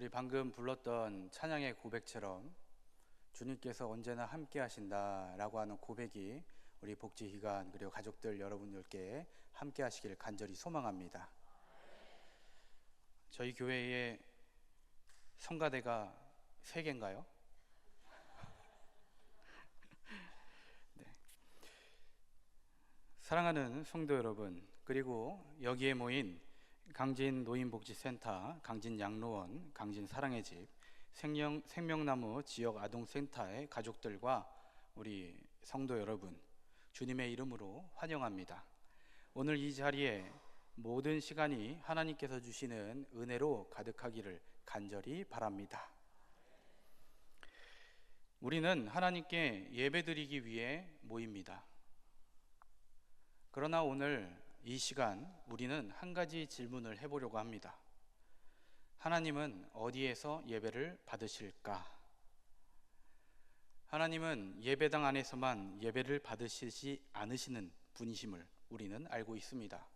우리 방금 불렀던 찬양의 고백처럼 주님께서 언제나 함께 하신다라고 하는 고백이 우리 복지기관 그리고 가족들 여러분들께 함께 하시길 간절히 소망합니다. 저희 교회에 성가대가 3개인가요? 네. 사랑하는 성도 여러분, 그리고 여기에 모인 강진 노인복지센터, 강진 양로원, 강진 사랑의 집, 생명나무 지역 아동센터의 가족들과 우리 성도 여러분, 주님의 이름으로 환영합니다. 오늘 이 자리에 모든 시간이 하나님께서 주시는 은혜로 가득하기를 간절히 바랍니다. 우리는 하나님께 예배드리기 위해 모입니다. 그러나 오늘 이 시간 우리는 한 가지 질문을 해보려고 합니다. 하나님은 어디에서 예배를 받으실까? 하나님은 예배당 안에서만 예배를 받으시지 않으시는 분이심을 우리는 알고 있습니다.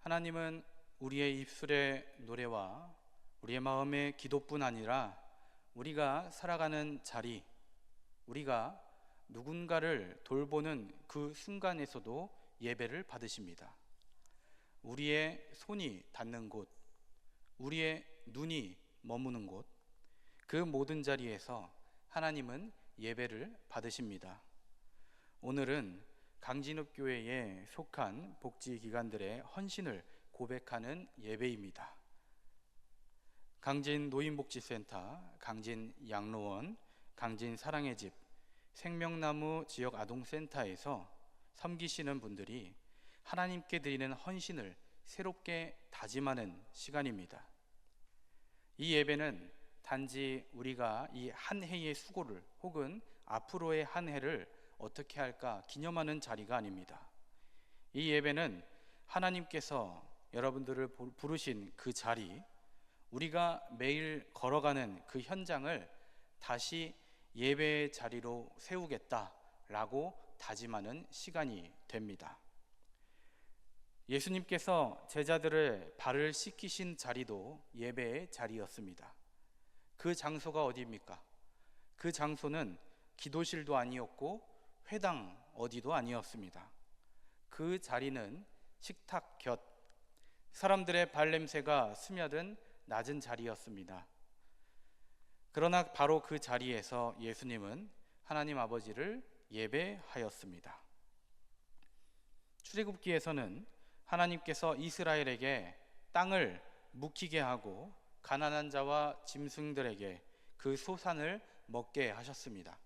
하나님은 우리의 입술의 노래와 우리의 마음의 기도뿐 아니라 우리가 살아가는 자리, 우리가 누군가를 돌보는 그 순간에서도 예배를 받으십니다. 우리의 손이 닿는 곳, 우리의 눈이 머무는 곳, 그 모든 자리에서 하나님은 예배를 받으십니다. 오늘은 강진읍교회에 속한 복지기관들의 헌신을 고백하는 예배입니다. 강진 노인복지센터, 강진 양로원, 강진 사랑의 집, 생명나무 지역 아동센터에서 섬기시는 분들이 하나님께 드리는 헌신을 새롭게 다짐하는 시간입니다. 이 예배는 단지 우리가 이 한 해의 수고를 혹은 앞으로의 한 해를 어떻게 할까 기념하는 자리가 아닙니다. 이 예배는 하나님께서 여러분들을 부르신 그 자리, 우리가 매일 걸어가는 그 현장을 다시 예배의 자리로 세우겠다라고 다짐하는 시간이 됩니다. 예수님께서 제자들의 발을 씻기신 자리도 예배의 자리였습니다. 그 장소가 어디입니까? 그 장소는 기도실도 아니었고 회당 어디도 아니었습니다. 그 자리는 식탁 곁, 사람들의 발냄새가 스며든 낮은 자리였습니다. 그러나 바로 그 자리에서 예수님은 하나님 아버지를 예배하였습니다. 출애굽기에서는 하나님께서 이스라엘에게 땅을 묵히게 하고 가난한 자와 짐승들에게 그 소산을 먹게 하셨습니다.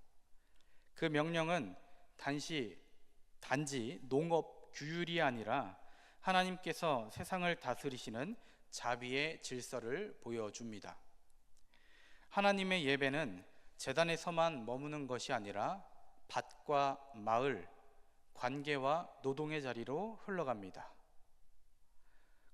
그 명령은 단지 농업 규율이 아니라 하나님께서 세상을 다스리시는 자비의 질서를 보여줍니다. 하나님의 예배는 제단에서만 머무는 것이 아니라 밭과 마을, 관계와 노동의 자리로 흘러갑니다.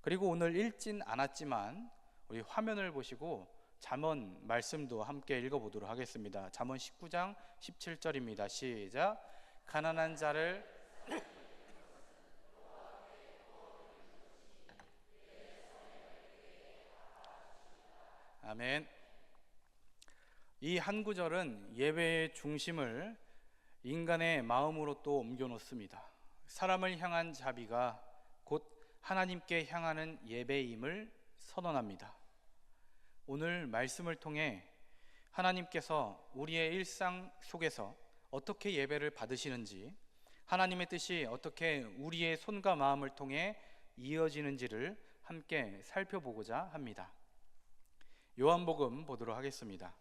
그리고 오늘 읽진 않았지만 우리 화면을 보시고 잠언 말씀도 함께 읽어보도록 하겠습니다. 잠언 19장 17절입니다. 시작. 가난한 자를 아멘. 이 한 구절은 예배의 중심을 인간의 마음으로 또 옮겨 놓습니다. 사람을 향한 자비가 곧 하나님께 향하는 예배임을 선언합니다. 오늘 말씀을 통해 하나님께서 우리의 일상 속에서 어떻게 예배를 받으시는지, 하나님의 뜻이 어떻게 우리의 손과 마음을 통해 이어지는지를 함께 살펴보고자 합니다. 요한복음 보도록 하겠습니다.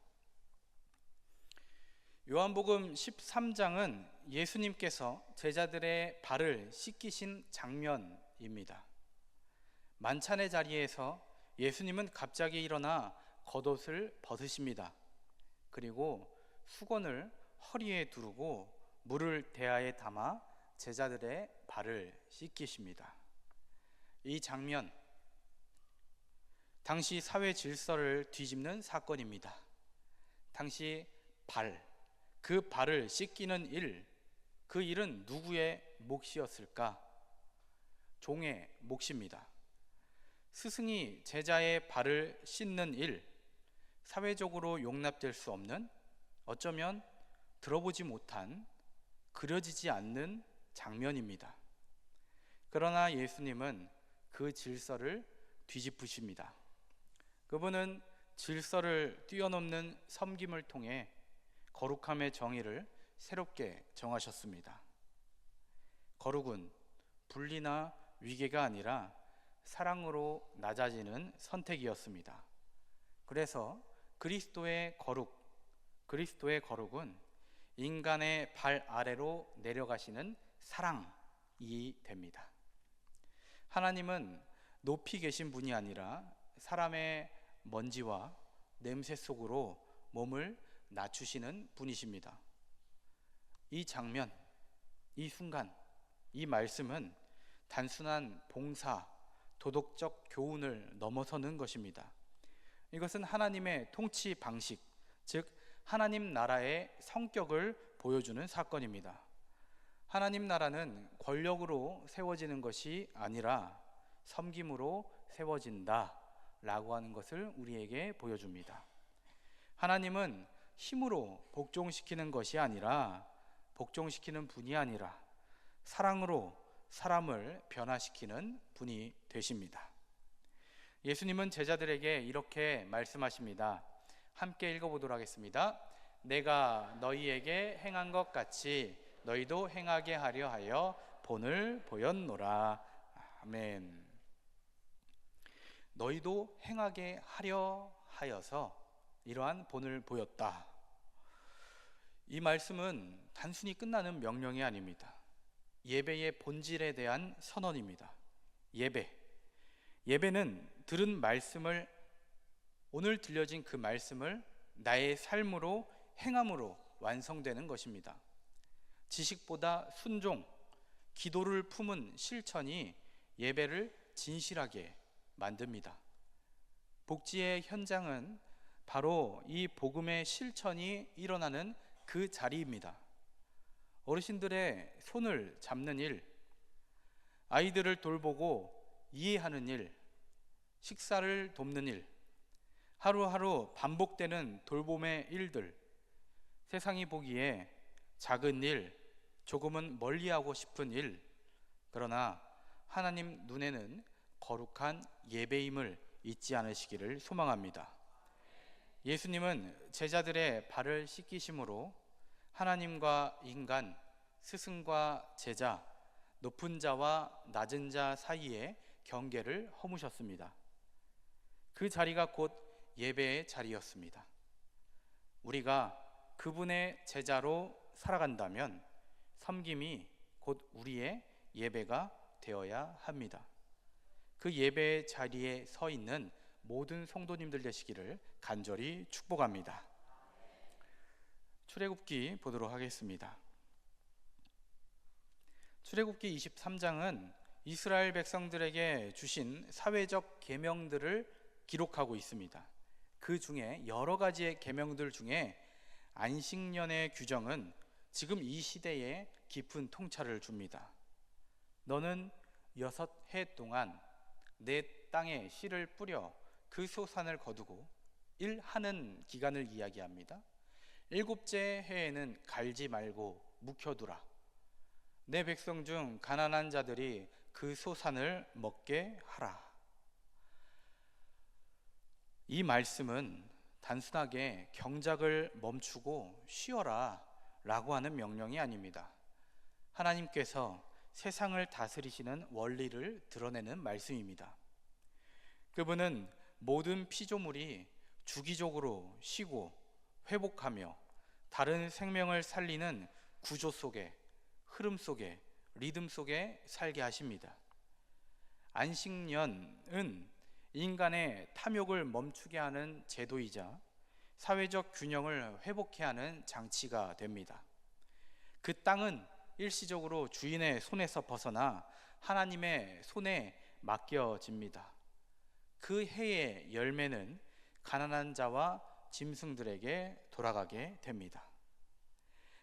요한복음 13장은 예수님께서 제자들의 발을 씻기신 장면입니다. 만찬의 자리에서 예수님은 갑자기 일어나 겉옷을 벗으십니다. 그리고 수건을 허리에 두르고 물을 대야에 담아 제자들의 발을 씻기십니다. 이 장면, 당시 사회 질서를 뒤집는 사건입니다. 당시 그 발을 씻기는 일, 그 일은 누구의 몫이었을까? 종의 몫입니다. 스승이 제자의 발을 씻는 일, 사회적으로 용납될 수 없는, 어쩌면 들어보지 못한, 그려지지 않는 장면입니다. 그러나 예수님은 그 질서를 뒤집으십니다. 그분은 질서를 뛰어넘는 섬김을 통해 거룩함의 정의를 새롭게 정하셨습니다. 거룩은 분리나 위계가 아니라 사랑으로 낮아지는 선택이었습니다. 그래서 그리스도의 거룩은 인간의 발 아래로 내려가시는 사랑이 됩니다. 하나님은 높이 계신 분이 아니라 사람의 먼지와 냄새 속으로 몸을 낮추시는 분이십니다. 이 장면, 이 순간, 이 말씀은 단순한 봉사, 도덕적 교훈을 넘어서는 것입니다. 이것은 하나님의 통치 방식, 즉 하나님 나라의 성격을 보여주는 사건입니다. 하나님 나라는 권력으로 세워지는 것이 아니라 섬김으로 세워진다 라고 하는 것을 우리에게 보여줍니다. 하나님은 힘으로 복종시키는 것이 아니라, 복종시키는 분이 아니라 사랑으로 사람을 변화시키는 분이 되십니다. 예수님은 제자들에게 이렇게 말씀하십니다. 함께 읽어보도록 하겠습니다. 내가 너희에게 행한 것 같이 너희도 행하게 하려 하여 본을 보였노라. 아멘. 너희도 행하게 하려 하여서 이러한 본을 보였다. 이 말씀은 단순히 끝나는 명령이 아닙니다. 예배의 본질에 대한 선언입니다. 예배는 들은 말씀을, 오늘 들려진 그 말씀을 나의 삶으로 행함으로 완성되는 것입니다. 지식보다 순종, 기도를 품은 실천이 예배를 진실하게 만듭니다. 복지의 현장은 바로 이 복음의 실천이 일어나는 그 자리입니다. 어르신들의 손을 잡는 일, 아이들을 돌보고 이해하는 일, 식사를 돕는 일, 하루하루 반복되는 돌봄의 일들, 세상이 보기에 작은 일, 조금은 멀리하고 싶은 일, 그러나 하나님 눈에는 거룩한 예배임을 잊지 않으시기를 소망합니다. 예수님은 제자들의 발을 씻기심으로 하나님과 인간, 스승과 제자, 높은 자와 낮은 자 사이의 경계를 허무셨습니다. 그 자리가 곧 예배의 자리였습니다. 우리가 그분의 제자로 살아간다면 섬김이 곧 우리의 예배가 되어야 합니다. 그 예배의 자리에 서 있는 모든 성도님들 되시기를 간절히 축복합니다. 출애굽기 보도록 하겠습니다. 출애굽기 23장은 이스라엘 백성들에게 주신 사회적 계명들을 기록하고 있습니다. 그 중에 여러 가지의 계명들 중에 안식년의 규정은 지금 이 시대에 깊은 통찰을 줍니다. 너는 6해 동안 내 땅에 씨를 뿌려 그 소산을 거두고 일하는 기간을 이야기합니다. 7째 해에는 갈지 말고 묵혀두라. 내 백성 중 가난한 자들이 그 소산을 먹게 하라. 이 말씀은 단순하게 경작을 멈추고 쉬어라 라고 하는 명령이 아닙니다. 하나님께서 세상을 다스리시는 원리를 드러내는 말씀입니다. 그분은 모든 피조물이 주기적으로 쉬고 회복하며 다른 생명을 살리는 구조 속에, 흐름 속에, 리듬 속에 살게 하십니다. 안식년은 인간의 탐욕을 멈추게 하는 제도이자 사회적 균형을 회복케 하는 장치가 됩니다. 그 땅은 일시적으로 주인의 손에서 벗어나 하나님의 손에 맡겨집니다. 그 해의 열매는 가난한 자와 짐승들에게 돌아가게 됩니다.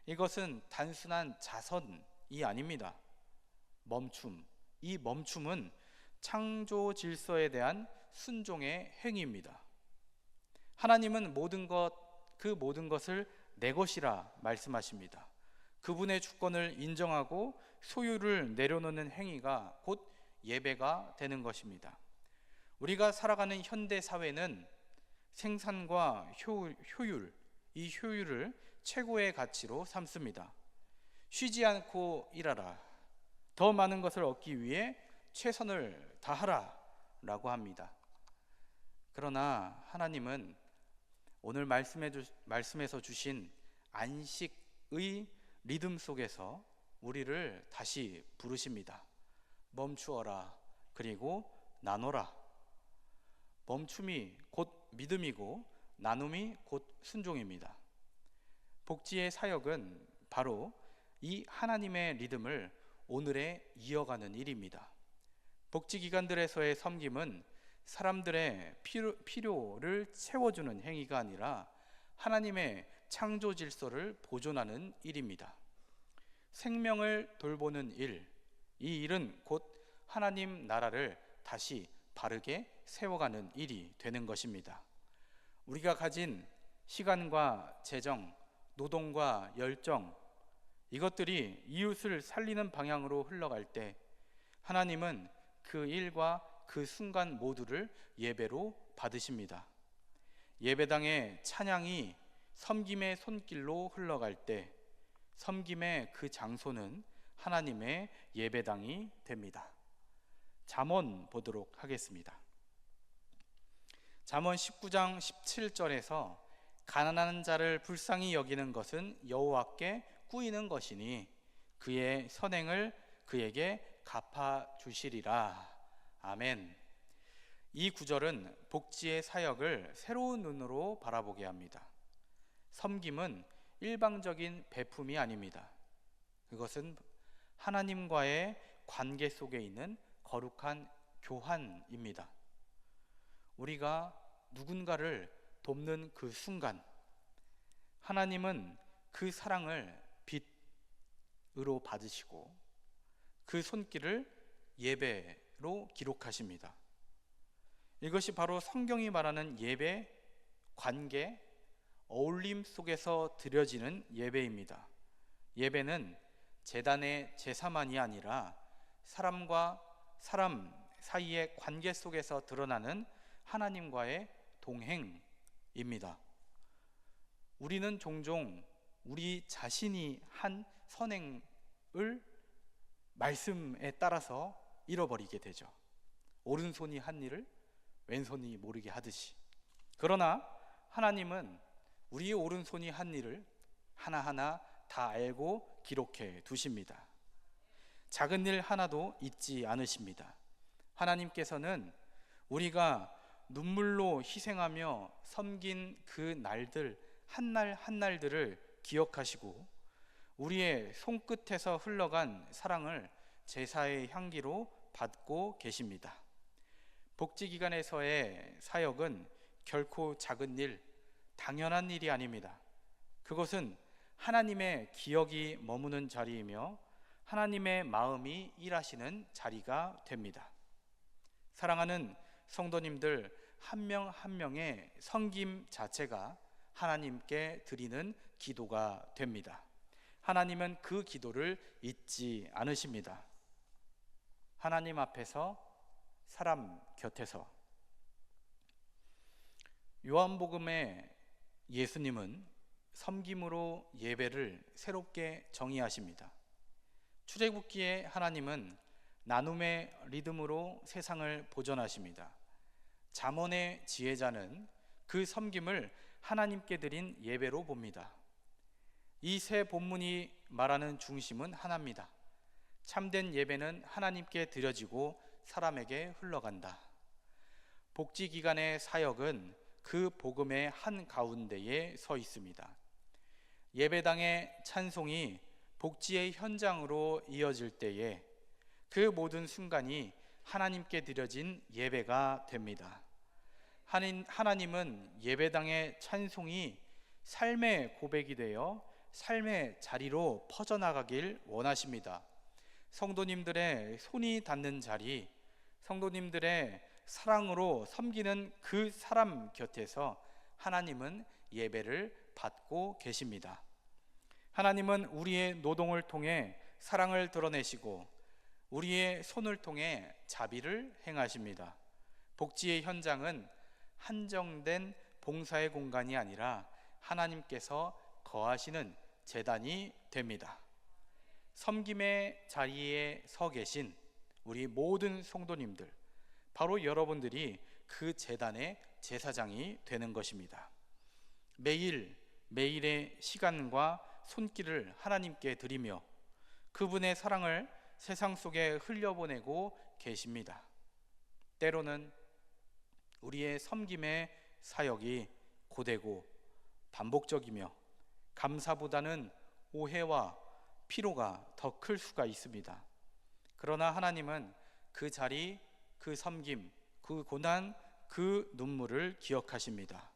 이것은 단순한 자선이 아닙니다. 이 멈춤은 창조 질서에 대한 순종의 행위입니다. 하나님은 그 모든 것을 내 것이라 말씀하십니다. 그분의 주권을 인정하고 소유를 내려놓는 행위가 곧 예배가 되는 것입니다. 우리가 살아가는 현대 사회는 생산과 효율, 이 효율을 최고의 가치로 삼습니다. 쉬지 않고 일하라, 더 많은 것을 얻기 위해 최선을 다하라 라고 합니다. 그러나 하나님은 오늘 말씀에서 주신 안식의 리듬 속에서 우리를 다시 부르십니다. 멈추어라, 그리고 나눠라. 멈춤이 곧 믿음이고 나눔이 곧 순종입니다. 복지의 사역은 바로 이 하나님의 리듬을 오늘에 이어가는 일입니다. 복지기관들에서의 섬김은 사람들의 필요를 채워주는 행위가 아니라 하나님의 창조 질서를 보존하는 일입니다. 생명을 돌보는 일, 이 일은 곧 하나님 나라를 다시 바르게 세워가는 일이 되는 것입니다. 우리가 가진 시간과 재정, 노동과 열정, 이것들이 이웃을 살리는 방향으로 흘러갈 때 하나님은 그 일과 그 순간 모두를 예배로 받으십니다. 예배당의 찬양이 섬김의 손길로 흘러갈 때 섬김의 그 장소는 하나님의 예배당이 됩니다. 잠언 보도록 하겠습니다. 잠언 19장 17절에서 가난한 자를 불쌍히 여기는 것은 여호와께 꾸이는 것이니 그의 선행을 그에게 갚아주시리라. 아멘. 이 구절은 복지의 사역을 새로운 눈으로 바라보게 합니다. 섬김은 일방적인 배품이 아닙니다. 그것은 하나님과의 관계 속에 있는 거룩한 교환입니다. 우리가 누군가를 돕는 그 순간 하나님은 그 사랑을 빛으로 받으시고 그 손길을 예배로 기록하십니다. 이것이 바로 성경이 말하는 예배, 관계, 어울림 속에서 드려지는 예배입니다. 예배는 제단의 제사만이 아니라 사람과 사람 사이의 관계 속에서 드러나는 하나님과의 동행입니다. 우리는 종종 우리 자신이 한 선행을 말씀에 따라서 잃어버리게 되죠. 오른손이 한 일을 왼손이 모르게 하듯이. 그러나 하나님은 우리의 오른손이 한 일을 하나하나 다 알고 기록해 두십니다. 작은 일 하나도 잊지 않으십니다. 하나님께서는 우리가 눈물로 희생하며 섬긴 그 날들 한날 한날들을 기억하시고 우리의 손끝에서 흘러간 사랑을 제사의 향기로 받고 계십니다. 복지기관에서의 사역은 결코 작은 일, 당연한 일이 아닙니다. 그것은 하나님의 기억이 머무는 자리이며 하나님의 마음이 일하시는 자리가 됩니다. 사랑하는 성도님들, 한 명 한 명의 섬김 자체가 하나님께 드리는 기도가 됩니다. 하나님은 그 기도를 잊지 않으십니다. 하나님 앞에서, 사람 곁에서. 요한복음의 예수님은 섬김으로 예배를 새롭게 정의하십니다. 출애굽기의 하나님은 나눔의 리듬으로 세상을 보존하십니다. 잠언의 지혜자는 그 섬김을 하나님께 드린 예배로 봅니다. 이 세 본문이 말하는 중심은 하나입니다. 참된 예배는 하나님께 드려지고 사람에게 흘러간다. 복지기관의 사역은 그 복음의 한가운데에 서 있습니다. 예배당의 찬송이 복지의 현장으로 이어질 때에 그 모든 순간이 하나님께 드려진 예배가 됩니다. 하나님은 예배당의 찬송이 삶의 고백이 되어 삶의 자리로 퍼져나가길 원하십니다. 성도님들의 손이 닿는 자리, 성도님들의 사랑으로 섬기는 그 사람 곁에서 하나님은 예배를 받고 계십니다. 하나님은 우리의 노동을 통해 사랑을 드러내시고 우리의 손을 통해 자비를 행하십니다. 복지의 현장은 한정된 봉사의 공간이 아니라 하나님께서 거하시는 제단이 됩니다. 섬김의 자리에 서 계신 우리 모든 성도님들, 바로 여러분들이 그 제단의 제사장이 되는 것입니다. 매일의 시간과 손길을 하나님께 드리며 그분의 사랑을 세상 속에 흘려보내고 계십니다. 때로는 우리의 섬김의 사역이 고되고 반복적이며 감사보다는 오해와 피로가 더 클 수가 있습니다. 그러나 하나님은 그 자리, 그 섬김, 그 고난, 그 눈물을 기억하십니다.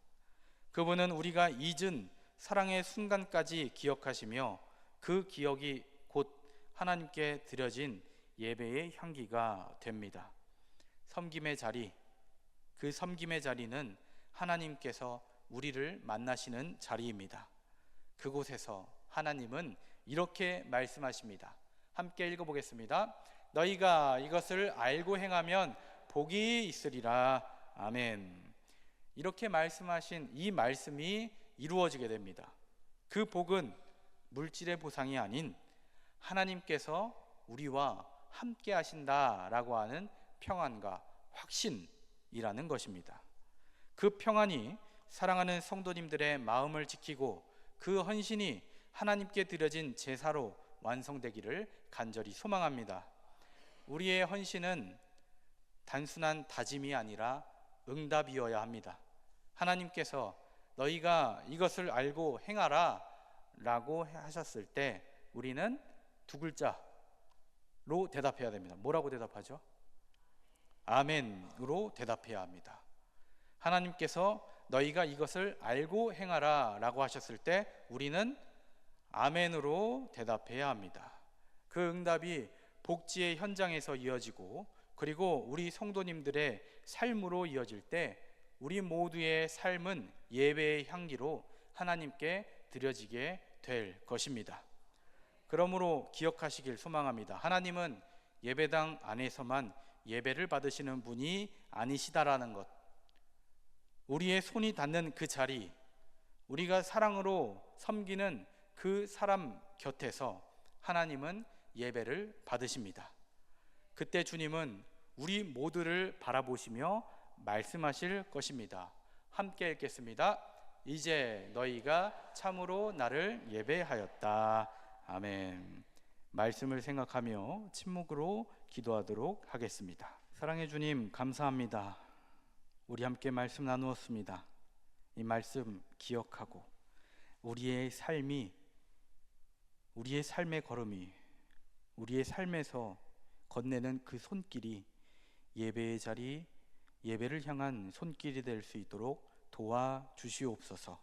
그분은 우리가 잊은 사랑의 순간까지 기억하시며 그 기억이 곧 하나님께 드려진 예배의 향기가 됩니다. 섬김의 자리, 그 섬김의 자리는 하나님께서 우리를 만나시는 자리입니다. 그곳에서 하나님은 이렇게 말씀하십니다. 함께 읽어보겠습니다. 너희가 이것을 알고 행하면 복이 있으리라. 아멘. 이렇게 말씀하신 이 말씀이 이루어지게 됩니다. 그 복은 물질의 보상이 아닌 하나님께서 우리와 함께 하신다라고 하는 평안과 확신이라는 것입니다. 그 평안이 사랑하는 성도님들의 마음을 지키고 그 헌신이 하나님께 드려진 제사로 완성되기를 간절히 소망합니다. 우리의 헌신은 단순한 다짐이 아니라 응답이어야 합니다. 하나님께서 너희가 이것을 알고 행하라 라고 하셨을 때 우리는 두 글자로 대답해야 됩니다. 뭐라고 대답하죠? 아멘으로 대답해야 합니다. 하나님께서 너희가 이것을 알고 행하라 라고 하셨을 때 우리는 아멘으로 대답해야 합니다. 그 응답이 복지의 현장에서 이어지고 그리고 우리 성도님들의 삶으로 이어질 때 우리 모두의 삶은 예배의 향기로 하나님께 드려지게 될 것입니다. 그러므로 기억하시길 소망합니다. 하나님은 예배당 안에서만 예배를 받으시는 분이 아니시다라는 것, 우리의 손이 닿는 그 자리, 우리가 사랑으로 섬기는 그 사람 곁에서 하나님은 예배를 받으십니다. 그때 주님은 우리 모두를 바라보시며 말씀하실 것입니다. 함께 읽겠습니다. 이제 너희가 참으로 나를 예배하였다. 아멘. 말씀을 생각하며 침묵으로 기도하도록 하겠습니다. 사랑해 주님, 감사합니다. 우리 함께 말씀 나누었습니다. 이 말씀 기억하고 우리의 삶의 걸음이, 우리의 삶에서 건네는 그 손길이 예배의 자리, 예배를 향한 손길이 될 수 있도록 도와주시옵소서.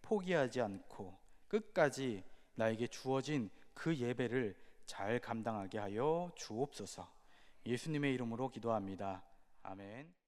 포기하지 않고 끝까지 나에게 주어진 그 예배를 잘 감당하게 하여 주옵소서. 예수님의 이름으로 기도합니다. 아멘.